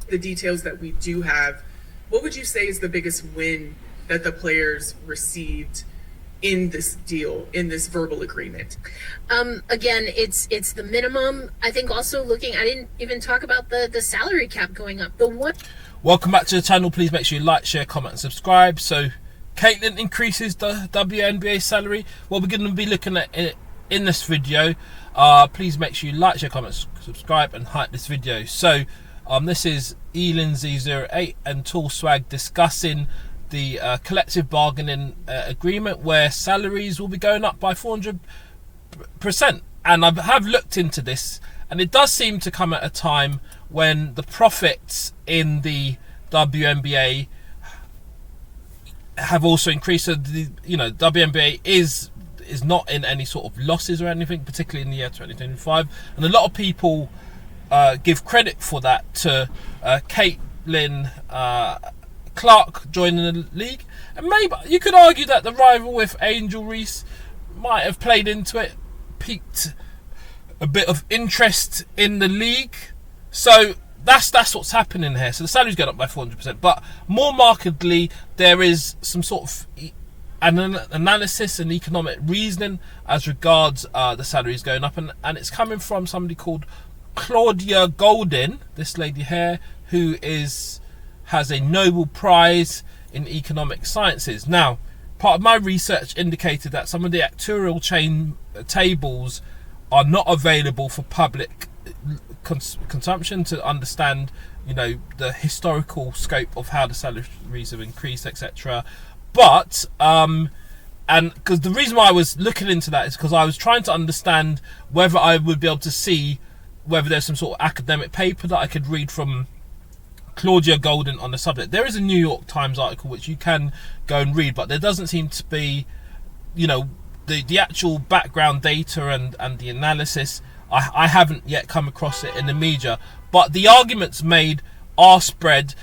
the details that we do have, what would you say is the biggest win that the players received in this deal, in this verbal agreement? Again, it's the minimum. I think also looking, I didn't even talk about the salary cap going up. Welcome back to the channel. Please make sure you like, share, comment and subscribe. So Caitlin increases the WNBA salary. What we're going to be looking at in this video. Please make sure you like, share, comment, subscribe and hype this video. So this is eLindsay08 and Tall Swag discussing the collective bargaining agreement where salaries will be going up by 400%. And I have looked into this, and it does seem to come at a time when the profits in the WNBA have also increased. So the WNBA is not in any sort of losses or anything, particularly in the year 2025, and a lot of people give credit for that to Caitlin Clark joining the league, and maybe you could argue that the rival with Angel Reese might have played into it, piqued a bit of interest in the league. So that's what's happening here. So the salary's going up by 400%, but more markedly there is some sort of analysis and economic reasoning as regards the salaries going up, and it's coming from somebody called Claudia Goldin, this lady here, who has a Nobel Prize in economic sciences. Now, part of my research indicated that some of the actuarial tables are not available for public consumption to understand, the historical scope of how the salaries have increased, etc. But and because the reason why I was looking into that is because I was trying to understand whether I would be able to see whether there's some sort of academic paper that I could read from Claudia Goldin on the subject. There is a New York Times article which you can go and read, but there doesn't seem to be, the actual background data and the analysis. I haven't yet come across it in the media, but the arguments made are spread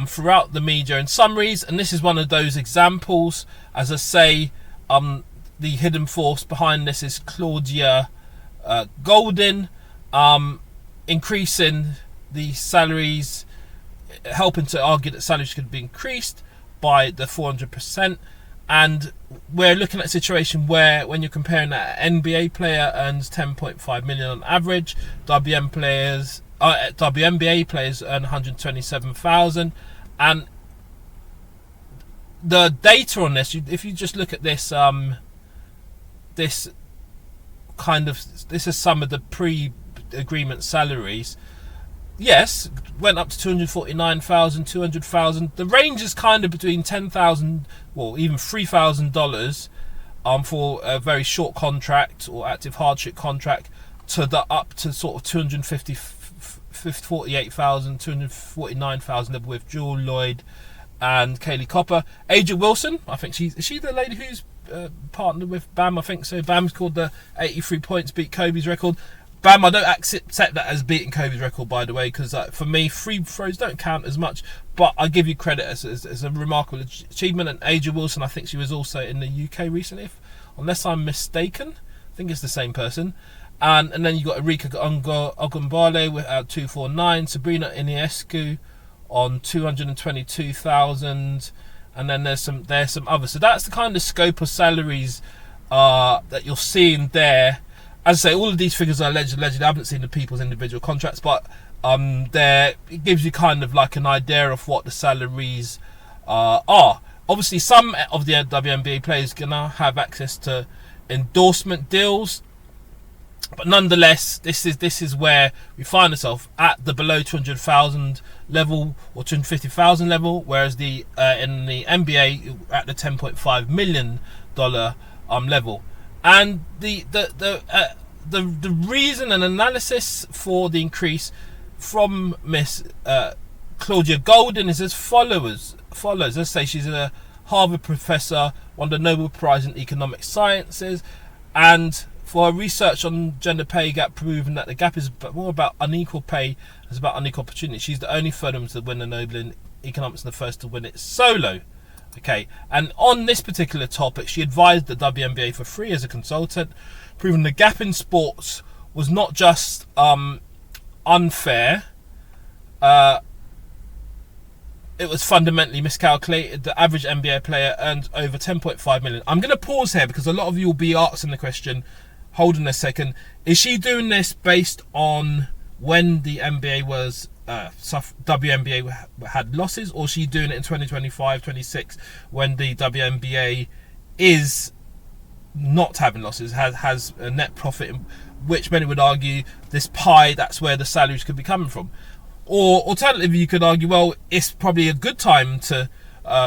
throughout the media in summaries, and this is one of those examples. As I say, the hidden force behind this is Claudia Goldin, increasing the salaries, helping to argue that salaries could be increased by the 400%. And we're looking at a situation where, when you're comparing that, an NBA player earns 10.5 million on average, WNBA players earn 127,000, and the data on this, if you just look at this, this is some of the pre-agreement salaries. Yes, went up to 249,000, 200,000. The range is kind of between $10,000, well, even $3,000 for a very short contract or active hardship contract, to the up to sort of 248,000, 249,000 with Jewel Lloyd and Kaylee Copper. Aja Wilson, I think is she the lady who's partnered with Bam? I think so. Bam's called the 83 points, beat Kobe's record. Bam, I don't accept that as beating Kobe's record, by the way, because for me, free throws don't count as much, but I give you credit as a remarkable achievement. And Aja Wilson, I think she was also in the UK recently, unless I'm mistaken. I think it's the same person. And then you got Erika Ogunbale with 249, Sabrina Iniescu on 222,000, and then there's some others. So that's the kind of scope of salaries that you're seeing there. As I say, all of these figures are alleged. I haven't seen the people's individual contracts, but it gives you kind of like an idea of what the salaries are. Obviously, some of the WNBA players are gonna have access to endorsement deals, but nonetheless, this is where we find ourselves at the below 200,000 level or 250,000 level, whereas in the NBA at the $10.5 million level. And the reason and analysis for the increase from Miss Claudia Goldin is as follows. Let's say she's a Harvard professor, won the Nobel Prize in economic sciences, and for her research on gender pay gap, proven that the gap is more about unequal pay as about unequal opportunity. She's the only third woman to win the Nobel in economics and the first to win it solo. Okay, and on this particular topic, she advised the WNBA for free as a consultant, proving the gap in sports was not just unfair, it was fundamentally miscalculated. The average NBA player earned over 10.5 million. I'm going to pause here because a lot of you will be asking the question, hold on a second, is she doing this based on when the NBA was WNBA had losses, or is she doing it in 2025, 26 when the WNBA is not having losses, has a net profit, which many would argue this pie, that's where the salaries could be coming from? Or alternatively, you could argue, well, it's probably a good time to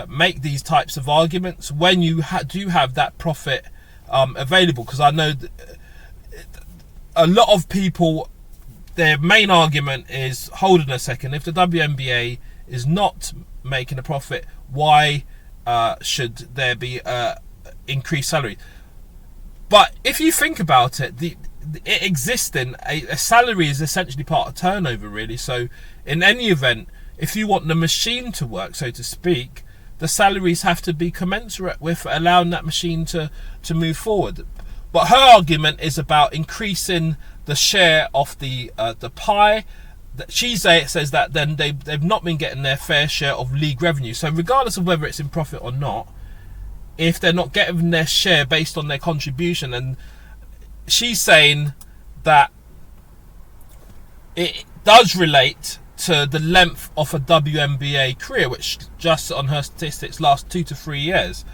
make these types of arguments when you do have that profit available, because I know that a lot of people, their main argument is, hold on a second, if the WNBA is not making a profit, why should there be increased salary? But if you think about it, it existing, a salary is essentially part of turnover, really. So in any event, if you want the machine to work, so to speak, the salaries have to be commensurate with allowing that machine to move forward. But her argument is about increasing the share of the pie. She says that then they've not been getting their fair share of league revenue. So regardless of whether it's in profit or not, if they're not getting their share based on their contribution, and she's saying that it does relate to the length of a WNBA career, which just on her statistics lasts 2 to 3 years.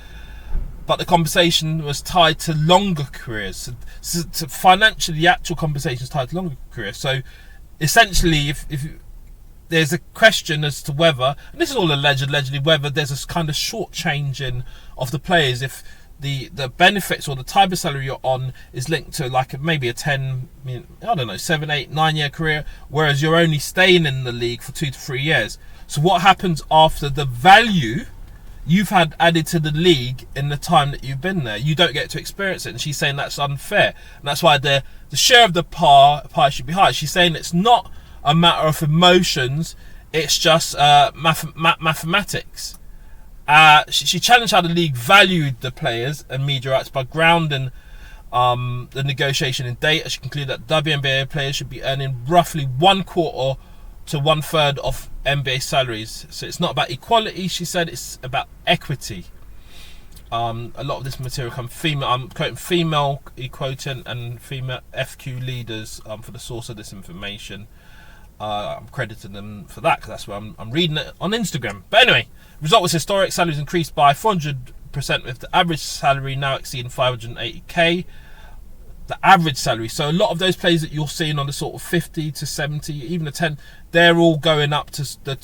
But the compensation was tied to longer careers. So financially, the actual compensation is tied to longer careers. So essentially, if there's a question as to whether, and this is all allegedly, whether there's a kind of short changing of the players, if the benefits or the type of salary you're on is linked to like maybe a 10, I don't know, 7, 8, 9 year career, whereas you're only staying in the league for 2 to 3 years. So what happens after the value you've had added to the league in the time that you've been there? You don't get to experience it, and she's saying that's unfair, and that's why the share of the pie should be high. She's saying it's not a matter of emotions, it's just mathematics. She challenged how the league valued the players and media rights by grounding the negotiation in data. She concluded that WNBA players should be earning roughly 1/4 to 1/3 of NBA salaries. So it's not about equality, she said, it's about equity. A lot of this material comes female. I'm quoting female quoting and female FQ leaders for the source of this information. I'm crediting them for that because that's where I'm reading it on Instagram. But anyway, the result was historic. Salaries increased by 400%, with the average salary now exceeding 580k. The average salary. So a lot of those players that you're seeing on the sort of 50 to 70, even the 10, they're all going up to they're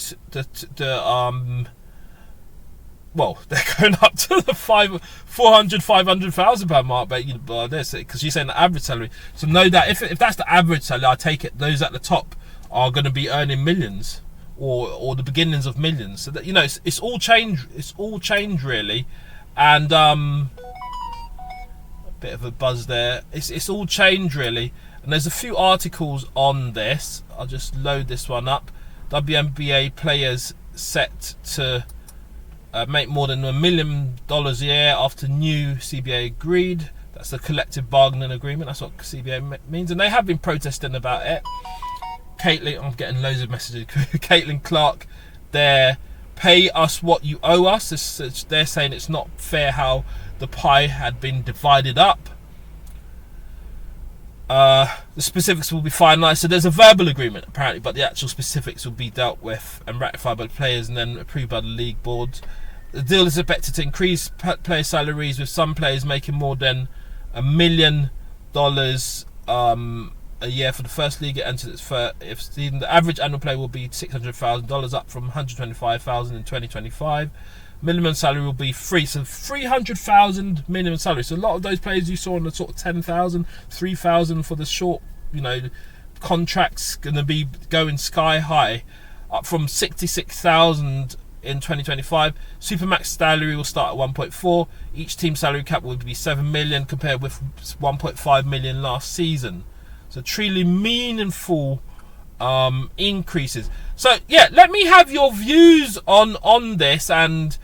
going up to the 500,000 pound mark, but this, because you're saying the average salary. So know that if that's the average salary, I take it those at the top are going to be earning millions, or the beginnings of millions. So that it's all change. It's all change really, and a bit of a buzz there. It's all change really, and there's a few articles on this. I'll just load this one up. WNBA players set to make more than $1 million a year after new CBA agreed. That's the collective bargaining agreement. That's what CBA means, and they have been protesting about it. Caitlin, I'm getting loads of messages. Caitlin Clark, they're pay us what you owe us. They're saying it's not fair how the pie had been divided up. The specifics will be finalised. So there's a verbal agreement apparently, but the actual specifics will be dealt with and ratified by the players and then approved by the league board. The deal is expected to increase player salaries, with some players making more than $1 million a year for the first league it enters its first season. The average annual play will be $600,000, up from $125,000 in 2025. Minimum salary will be free, so $300,000 minimum salary. So a lot of those players you saw on the sort of 10,000, 3,000 for the short, contracts, going to be going sky high, up from 66,000 in 2025. Supermax salary will start at 1.4. Each team salary cap will be 7 million compared with 1.5 million last season. So truly meaningful increases. So yeah, let me have your views on this, and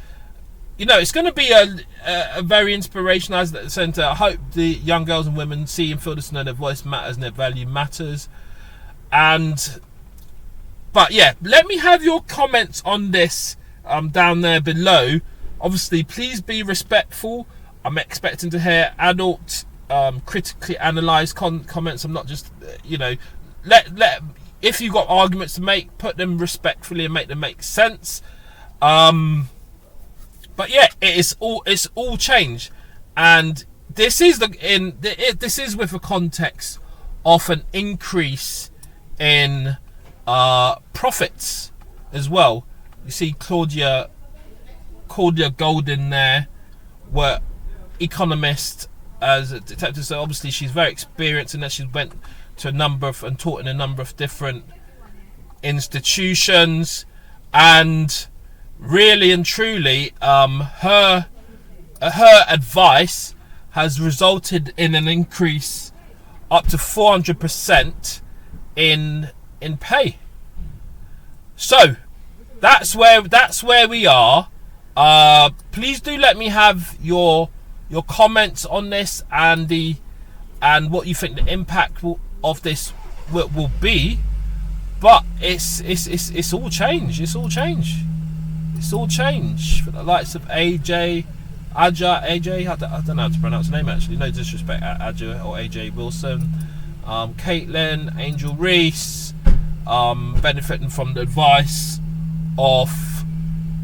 it's going to be a very inspirational as the centre. I hope the young girls and women see and feel this, know their voice matters and their value matters. But yeah, let me have your comments on this down there below. Obviously, please be respectful. I'm expecting to hear adult, critically analysed comments. I'm not just, let if you've got arguments to make, put them respectfully and make them make sense. But yeah, it's all change, and this is this is with a context of an increase in profits as well. You see Claudia Golden there, were economist as a detective, so obviously she's very experienced in that. She went to and taught in a number of different institutions, and really and truly her advice has resulted in an increase up to 400% in pay. So that's where we are. Please do let me have your comments on this and what you think the impact of this will be. But it's all change. It's all change for the likes of AJ. I don't know how to pronounce her name actually. No disrespect, Aja or AJ Wilson. Caitlin, Angel Reese, benefiting from the advice of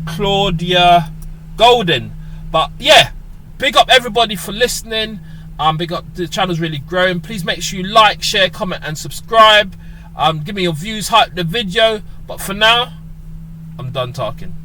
Claudia Golden. But yeah, big up everybody for listening. Big up, the channel's really growing. Please make sure you like, share, comment and subscribe. Give me your views, hype the video. But for now, I'm done talking.